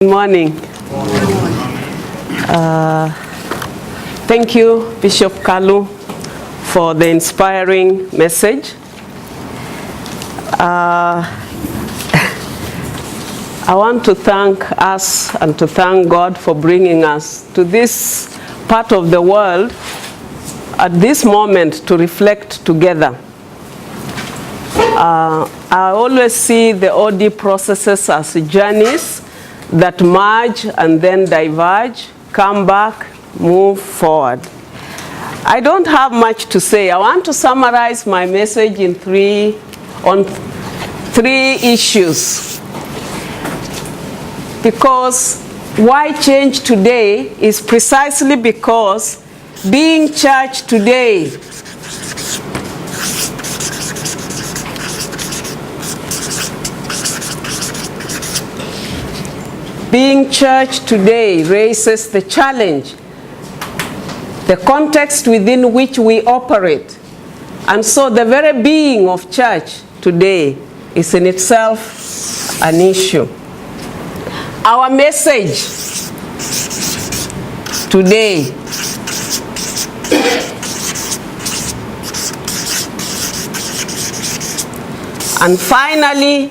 Good morning. Thank you, Bishop Kalu, for the inspiring message. I want to thank us and to thank God for bringing us to this part of the world at this moment to reflect together. I always see the OD processes as journeys that merge and then diverge, come back, move forward. I don't have much to say. I want to summarize my message in three issues. Because why change today is precisely because being church today raises the challenge, the context within which we operate. And so the very being of church today is in itself an issue. Our message today and finally,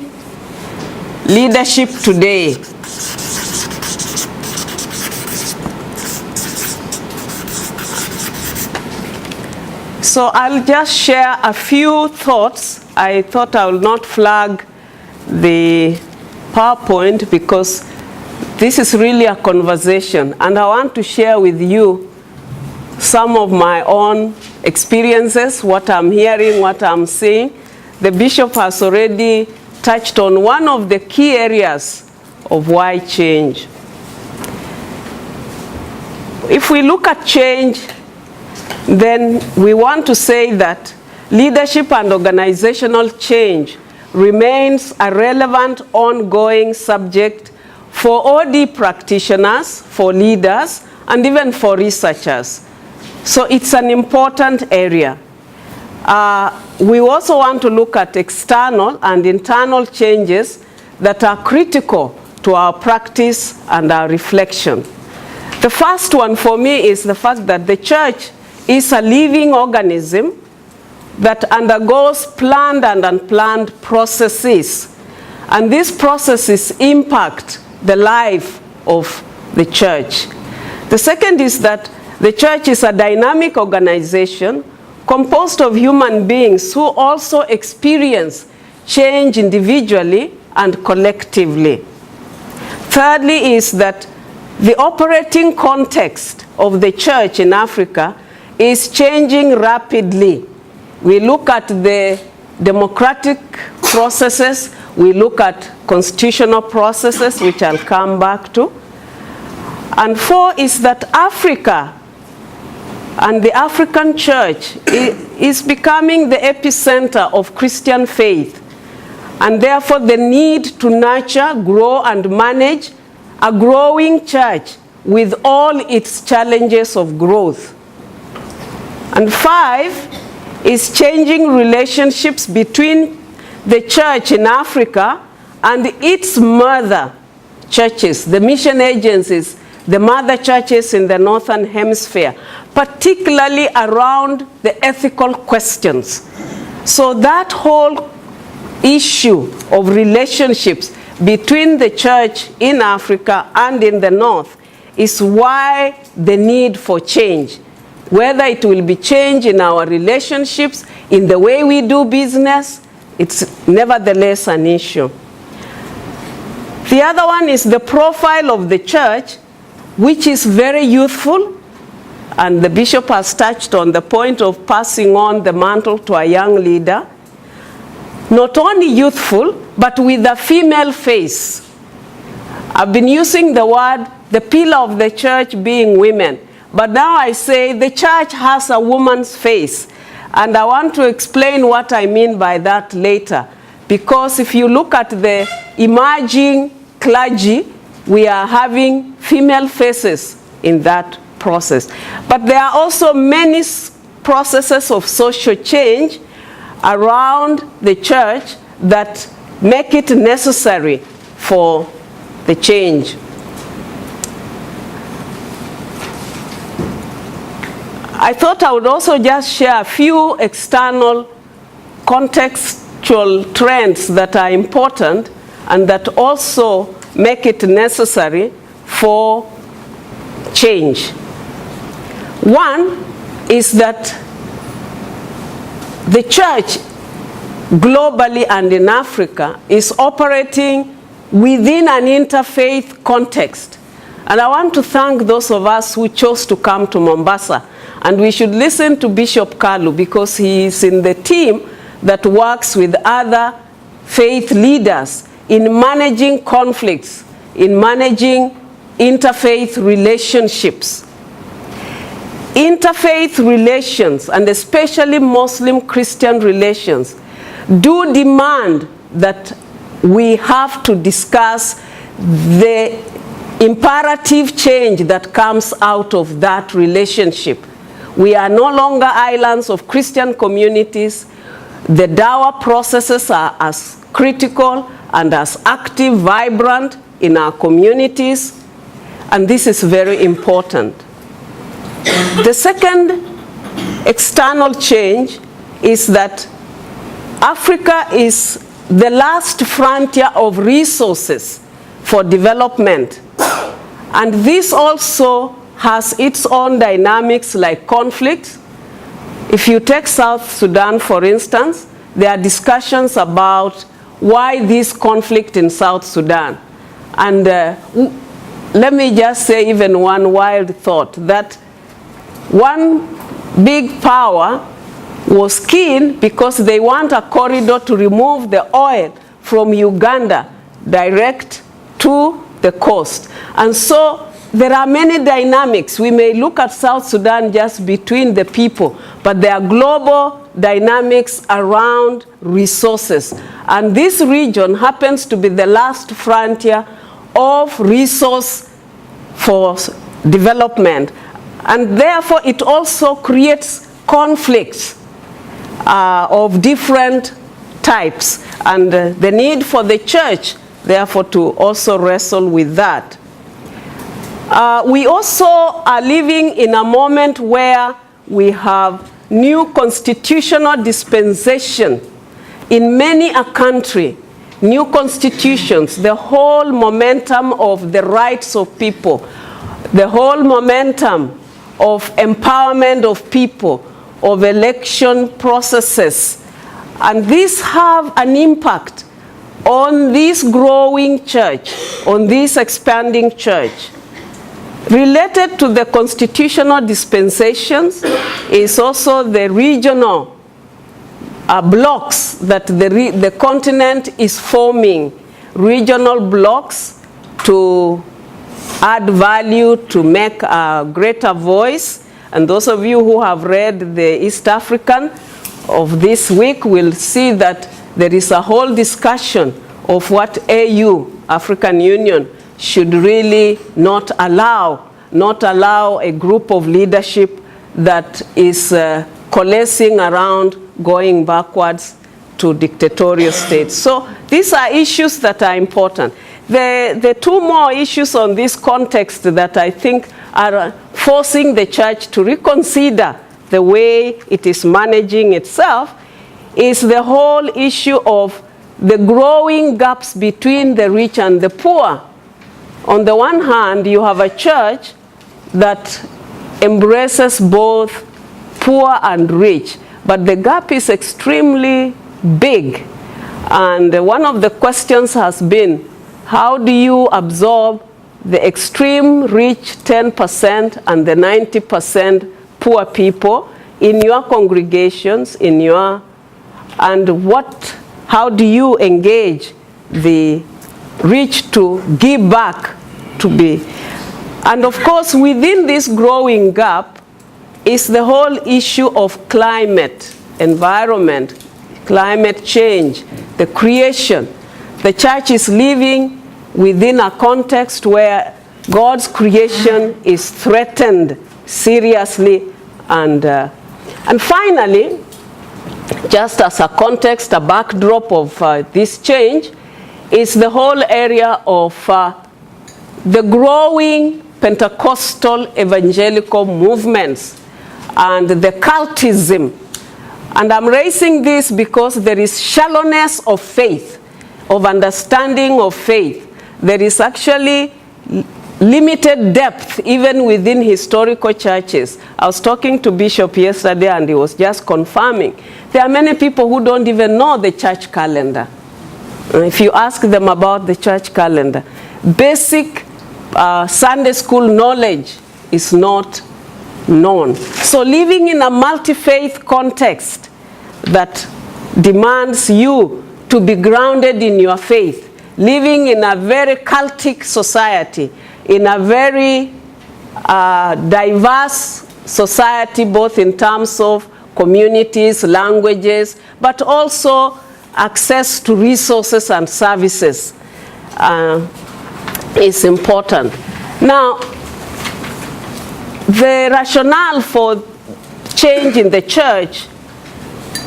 leadership today. So I'll just share a few thoughts. I thought I will not flag the PowerPoint because this is really a conversation, and I want to share with you some of my own experiences, what I'm hearing, what I'm seeing. The bishop has already touched on one of the key areas of why change. If we look at change, then we want to say that leadership and organizational change remains a relevant ongoing subject for OD practitioners, for leaders, and even for researchers. So it's an important area. We also want to look at external and internal changes that are critical to our practice and our reflection. The first one for me is the fact that the church is a living organism that undergoes planned and unplanned processes. And these processes impact the life of the church. The second is that the church is a dynamic organization composed of human beings who also experience change individually and collectively. Thirdly is that the operating context of the church in Africa is changing rapidly. We look at the democratic processes, we look at constitutional processes, which I'll come back to. And four is that Africa and the African church is becoming the epicenter of Christian faith, and therefore the need to nurture, grow, and manage a growing church with all its challenges of growth. And five is changing relationships between the church in Africa and its mother churches, the mission agencies, the mother churches in the Northern Hemisphere, particularly around the ethical questions. So that whole issue of relationships between the church in Africa and in the North is why the need for change. Whether it will be change in our relationships, in the way we do business, it's nevertheless an issue. The other one is the profile of the church, which is very youthful, and the bishop has touched on the point of passing on the mantle to a young leader. Not only youthful, but with a female face. I've been using the word, the pillar of the church being women. But now I say the church has a woman's face. And I want to explain what I mean by that later. Because if you look at the emerging clergy, we are having female faces in that process. But there are also many processes of social change around the church that make it necessary for the change. I thought I would also just share a few external contextual trends that are important and that also make it necessary for change. One is that the church globally and in Africa is operating within an interfaith context. And I want to thank those of us who chose to come to Mombasa. And we should listen to Bishop Kalu because he is in the team that works with other faith leaders in managing conflicts, in managing interfaith relationships. Interfaith relations, and especially Muslim-Christian relations, do demand that we have to discuss the imperative change that comes out of that relationship. We are no longer islands of Christian communities. The dawah processes are as critical and as active, vibrant in our communities, and this is very important. The second external change is that Africa is the last frontier of resources for development. And this also has its own dynamics like conflict. If you take South Sudan, for instance, there are discussions about why this conflict in South Sudan. And let me just say even one wild thought, that one big power was keen because they want a corridor to remove the oil from Uganda direct to the coast. And so there are many dynamics. We may look at South Sudan just between the people, but there are global dynamics around resources. And this region happens to be the last frontier of resource for development. And therefore, it also creates conflicts of different types. And the need for the church, therefore, to also wrestle with that. We also are living in a moment where we have new constitutional dispensation in many a country, new constitutions, the whole momentum of the rights of people, the whole momentum of empowerment of people, of election processes. And these have an impact on this growing church, on this expanding church. Related to the constitutional dispensations is also the regional blocks that the continent is forming, regional blocks to add value, to make a greater voice. And those of you who have read the East African of this week will see that there is a whole discussion of what AU, African Union, should really not allow a group of leadership that is coalescing around going backwards to dictatorial states. So these are issues that are important. The two more issues on this context that I think are forcing the church to reconsider the way it is managing itself is the whole issue of the growing gaps between the rich and the poor. On the one hand, you have a church that embraces both poor and rich, but the gap is extremely big. And one of the questions has been, how do you absorb the extreme rich 10% and the 90% poor people in your congregations, how do you engage the rich to give back to be? And of course, within this growing gap is the whole issue of climate, environment, climate change, the creation. The church is living within a context where God's creation is threatened seriously. And finally, just as a context, a backdrop of this change, is the whole area of the growing Pentecostal evangelical movements. and the cultism. And I'm raising this because there is shallowness of faith, of understanding of faith. There is actually limited depth even within historical churches. I was talking to Bishop yesterday and he was just confirming. There are many people who don't even know the church calendar. If you ask them about the church calendar, basic Sunday school knowledge is not known. So living in a multi-faith context that demands you to be grounded in your faith, living in a very cultic society, in a very diverse society, both in terms of communities, languages, but also access to resources and services is important. Now, the rationale for change in the church,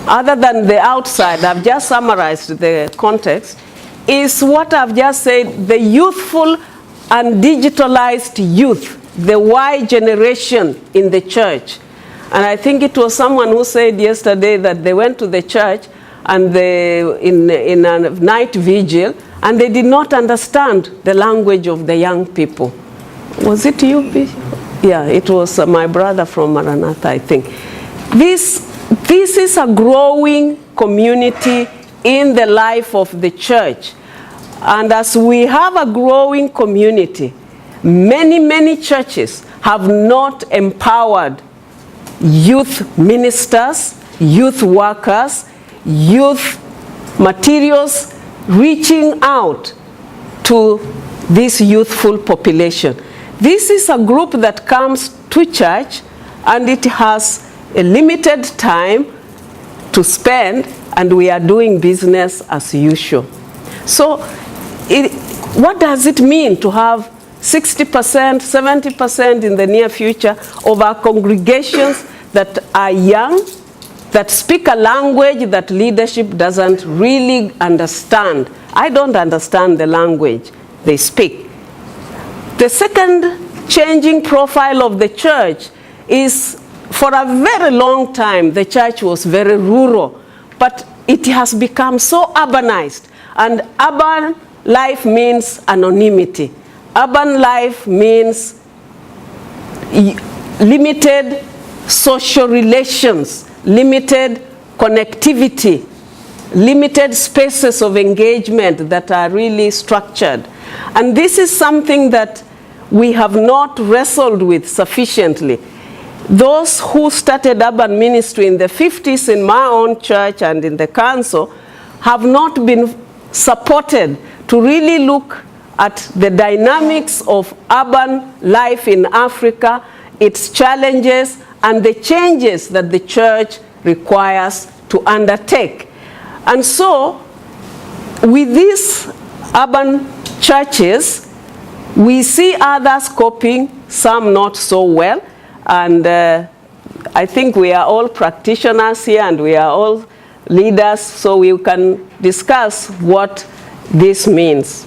other than the outside, I've just summarized the context, is what I've just said, the youthful and digitalized youth, the Y generation in the church. And I think it was someone who said yesterday that they went to the church and in a night vigil, and they did not understand the language of the young people. Was it you, Bishop? Yeah, it was my brother from Maranatha, I think. This is a growing community in the life of the church. And as we have a growing community, many churches have not empowered youth ministers, youth workers, youth materials reaching out to this youthful population. This is a group that comes to church and it has a limited time to spend, and we are doing business as usual. So what does it mean to have 60%, 70% in the near future of our congregations that are young, that speak a language that leadership doesn't really understand? I don't understand the language they speak. The second changing profile of the church is, for a very long time, the church was very rural, but it has become so urbanized. And urban life means anonymity. Urban life means limited social relations, limited connectivity, limited spaces of engagement that are really structured. And this is something that we have not wrestled with sufficiently. Those who started urban ministry in the 50s in my own church and in the council have not been supported to really look at the dynamics of urban life in Africa, its challenges, and the changes that the church requires to undertake. And so, with these urban churches, we see others coping, some not so well. And I think we are all practitioners here and we are all leaders, so we can discuss what this means.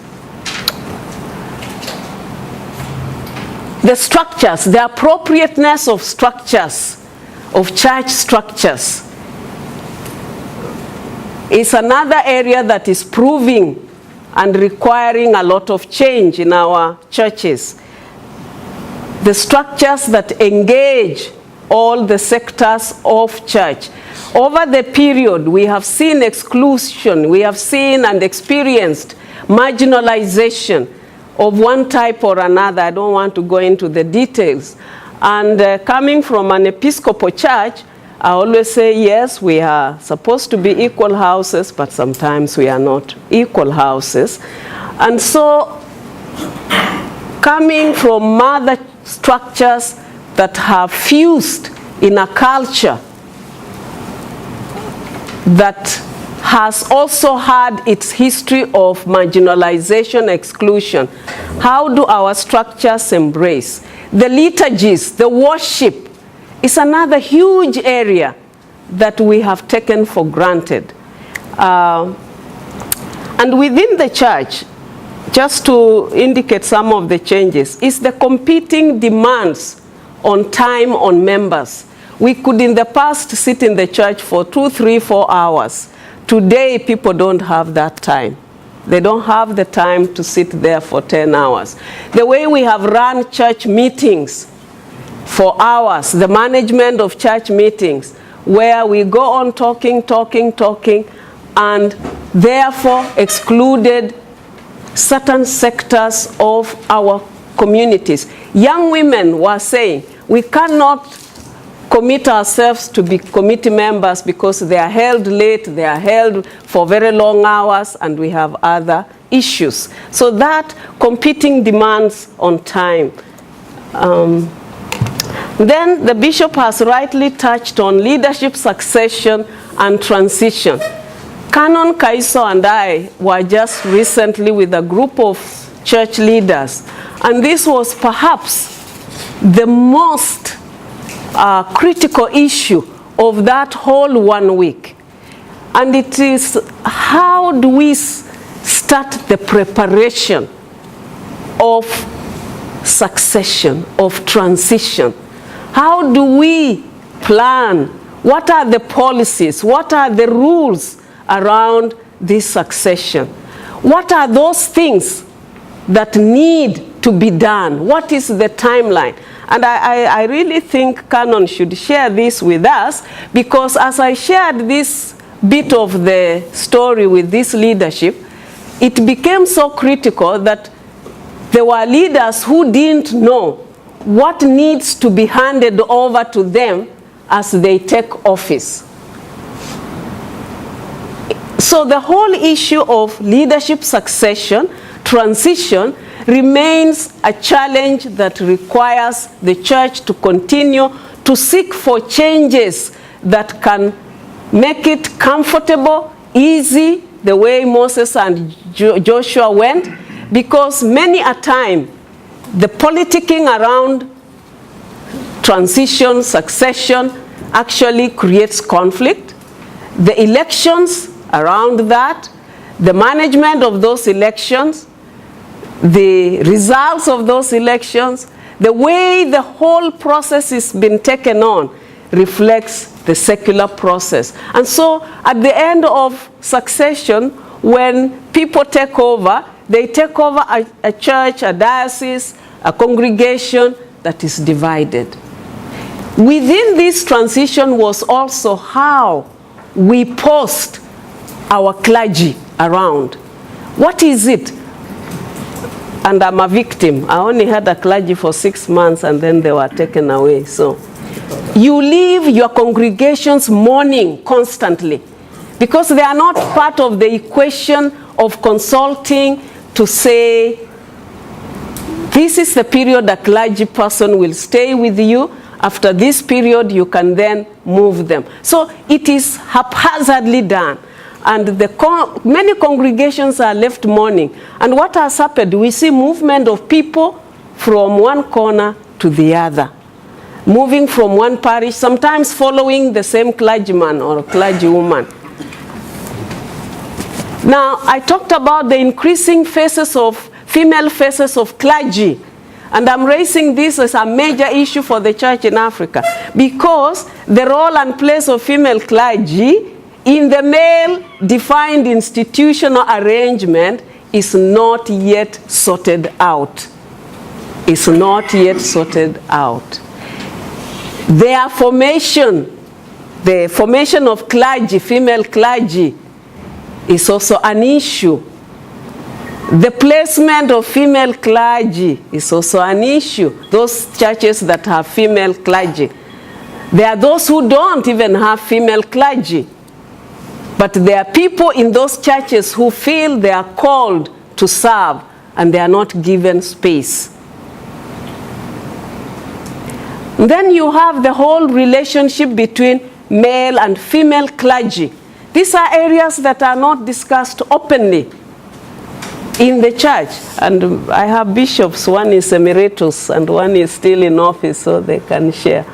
The structures, the appropriateness of structures, of church structures, is another area that is proving and requiring a lot of change in our churches. The structures that engage all the sectors of church. Over the period, we have seen exclusion, we have seen and experienced marginalization of one type or another. I don't want to go into the details. And coming from an Episcopal church, I always say, yes, we are supposed to be equal houses, but sometimes we are not equal houses. And so, coming from mother structures that have fused in a culture that has also had its history of marginalization, exclusion. How do our structures embrace? The liturgies, the worship is another huge area that we have taken for granted. And within the church, just to indicate some of the changes, is the competing demands on time on members. We could in the past sit in the church for 2, 3, 4 hours. Today, people don't have that time. They don't have the time to sit there for 10 hours. The way we have run church meetings for hours, the management of church meetings, where we go on talking, and therefore excluded certain sectors of our communities. Young women were saying, we cannot commit ourselves to be committee members because they are held late, they are held for very long hours, and we have other issues. So that competing demands on time. Then the bishop has rightly touched on leadership succession and transition. Canon Kaiso and I were just recently with a group of church leaders, and this was perhaps the most critical issue of that whole 1 week. And it is, how do we start the preparation of succession, of transition? How do we plan? What are the policies? What are the rules around this succession? What are those things that need to be done? What is the timeline? And I really think Canon should share this with us, because as I shared this bit of the story with this leadership, it became so critical that there were leaders who didn't know what needs to be handed over to them as they take office. So the whole issue of leadership succession, transition, remains a challenge that requires the church to continue to seek for changes that can make it comfortable, easy, the way Moses and Joshua went, because many a time the politicking around transition, succession, actually creates conflict. The elections around that, the management of those elections, the results of those elections, the way the whole process has been taken on reflects the secular process. And so at the end of succession, when people take over, they take over a church, a diocese, a congregation that is divided. Within this transition was also how we post our clergy around. What is it? And I'm a victim. I only had a clergy for 6 months and then they were taken away. So you leave your congregations mourning constantly because they are not part of the equation of consulting to say, this is the period a clergy person will stay with you. After this period, you can then move them. So it is haphazardly done. And many congregations are left mourning. And what has happened? We see movement of people from one corner to the other, moving from one parish, sometimes following the same clergyman or clergywoman. Now, I talked about the increasing female faces of clergy. And I'm raising this as a major issue for the church in Africa, because the role and place of female clergy in the male-defined institutional arrangement is not yet sorted out. It's not yet sorted out. Their formation, the formation of clergy, female clergy, is also an issue. The placement of female clergy is also an issue. Those churches that have female clergy. There are those who don't even have female clergy. But there are people in those churches who feel they are called to serve and they are not given space. And then you have the whole relationship between male and female clergy. These are areas that are not discussed openly in the church. And I have bishops, one is emeritus and one is still in office, so they can share.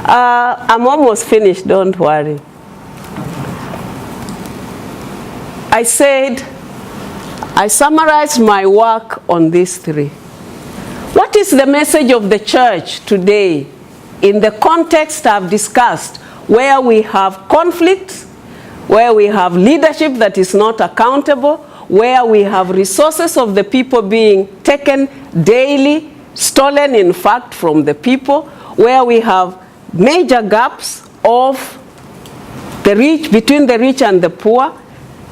I'm almost finished, don't worry. I said, I summarized my work on these three. What is the message of the church today in the context I've discussed, where we have conflicts, where we have leadership that is not accountable, where we have resources of the people being taken daily, stolen in fact from the people, where we have major gaps of the rich, between the rich and the poor.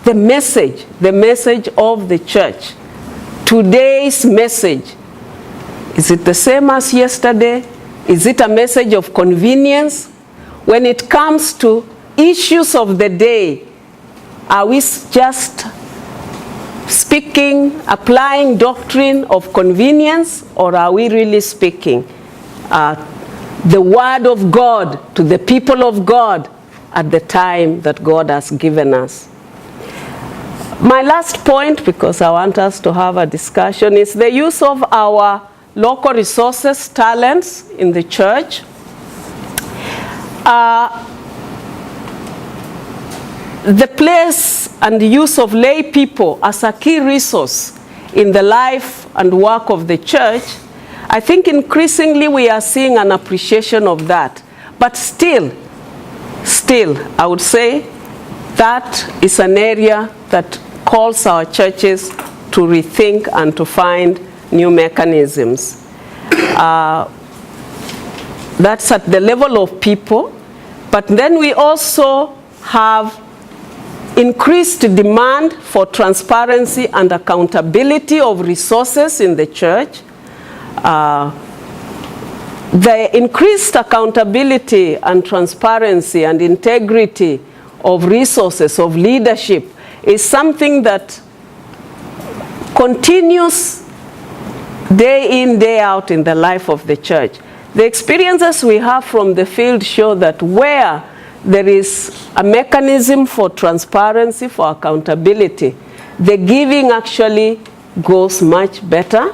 The message of the church, today's message, is it the same as yesterday? Is it a message of convenience? When it comes to issues of the day, are we just speaking, applying doctrine of convenience, or are we really speaking the word of God to the people of God at the time that God has given us? My last point, because I want us to have a discussion, is the use of our local resources, talents in the church. The place and the use of lay people as a key resource in the life and work of the church, I think increasingly we are seeing an appreciation of that. But still, I would say that is an area that calls our churches to rethink and to find new mechanisms. That's at the level of people, but then we also have increased demand for transparency and accountability of resources in the church. The increased accountability and transparency and integrity of resources, of leadership, is something that continues day in, day out in the life of the church. The experiences we have from the field show that where there is a mechanism for transparency, for accountability, the giving actually goes much better.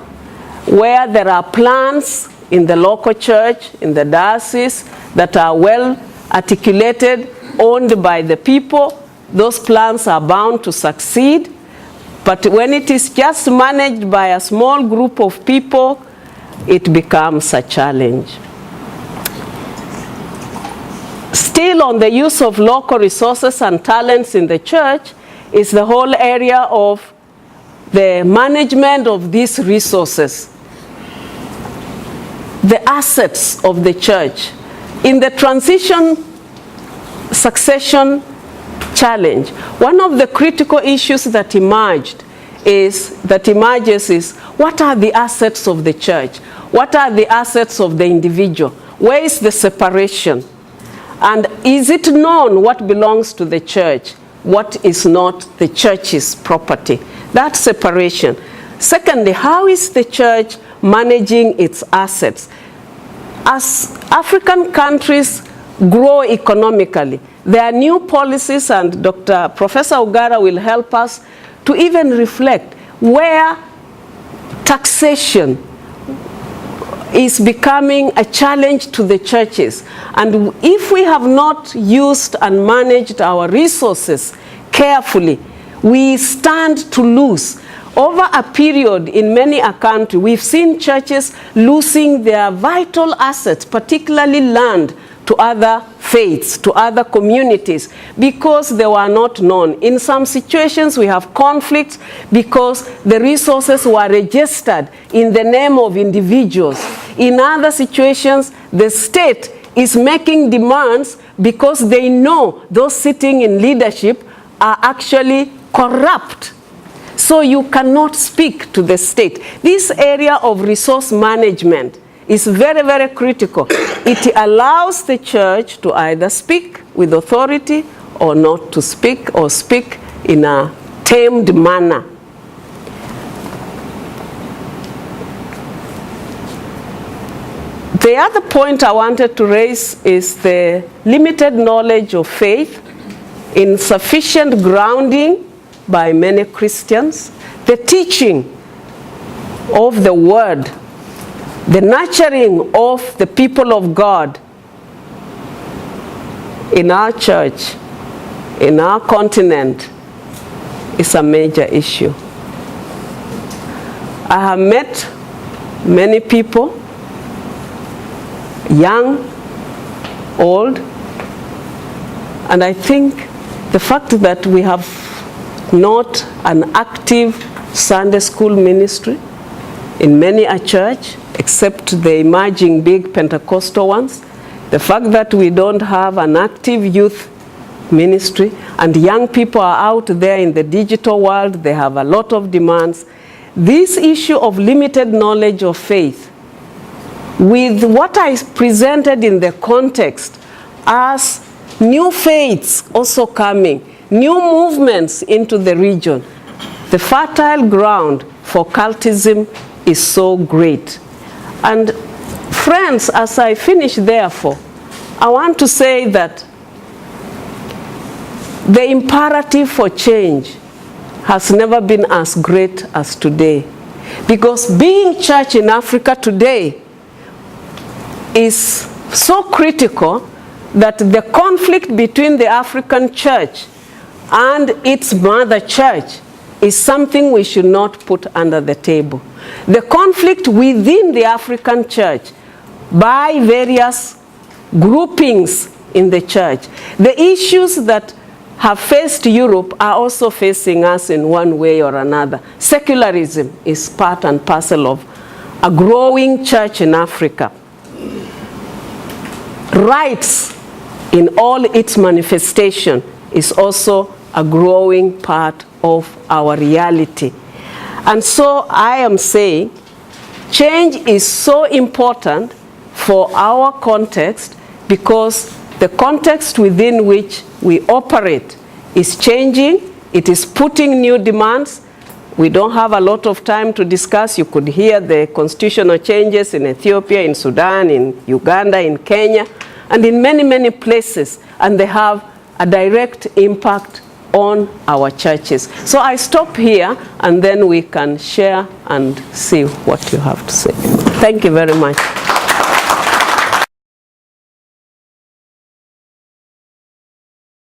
Where there are plans in the local church, in the diocese, that are well articulated, owned by the people, those plans are bound to succeed. But when it is just managed by a small group of people, it becomes a challenge. Still on the use of local resources and talents in the church is the whole area of the management of these resources, the assets of the church. In the transition succession challenge, one of the critical issues that emerges is what are the assets of the church? What are the assets of the individual? Where is the separation? And is it known what belongs to the church, what is not the church's property? That separation. Secondly, how is the church managing its assets? As African countries grow economically, there are new policies, and Professor Ugara will help us to even reflect where taxation is becoming a challenge to the churches. And if we have not used and managed our resources carefully, we stand to lose. Over a period in many a country, we've seen churches losing their vital assets, particularly land, to other faiths, to other communities, because they were not known. In some situations, we have conflicts because the resources were registered in the name of individuals. In other situations, the state is making demands because they know those sitting in leadership are actually corrupt. So you cannot speak to the state. This area of resource management is very, very critical. It allows the church to either speak with authority or not to speak, or speak in a tamed manner. The other point I wanted to raise is the limited knowledge of faith, insufficient grounding by many Christians, the teaching of the word, the nurturing of the people of God in our church, in our continent, is a major issue. I have met many people, young old. And I think the fact that we have not an active Sunday school ministry in many a church, except the emerging big Pentecostal ones, the fact that we don't have an active youth ministry, and young people are out there in the digital world, they have a lot of demands. This issue of limited knowledge of faith, with what I presented in the context as new faiths also coming, new movements into the region, the fertile ground for cultism is so great. And friends, as I finish therefore, I want to say that the imperative for change has never been as great as today. Because being church in Africa today is so critical that the conflict between the African church and its mother church is something we should not put under the table. The conflict within the African church by various groupings in the church, the issues that have faced Europe are also facing us in one way or another. Secularism is part and parcel of a growing church in Africa. Rights in all its manifestation is also a growing part of our reality. And so I am saying change is so important for our context, because the context within which we operate is changing. It is putting new demands. We don't have a lot of time to discuss. You could hear the constitutional changes in Ethiopia, in Sudan, in Uganda, in Kenya, and in many, many places. And they have a direct impact on our churches. So I stop here, and then we can share and see what you have to say. Thank you very much.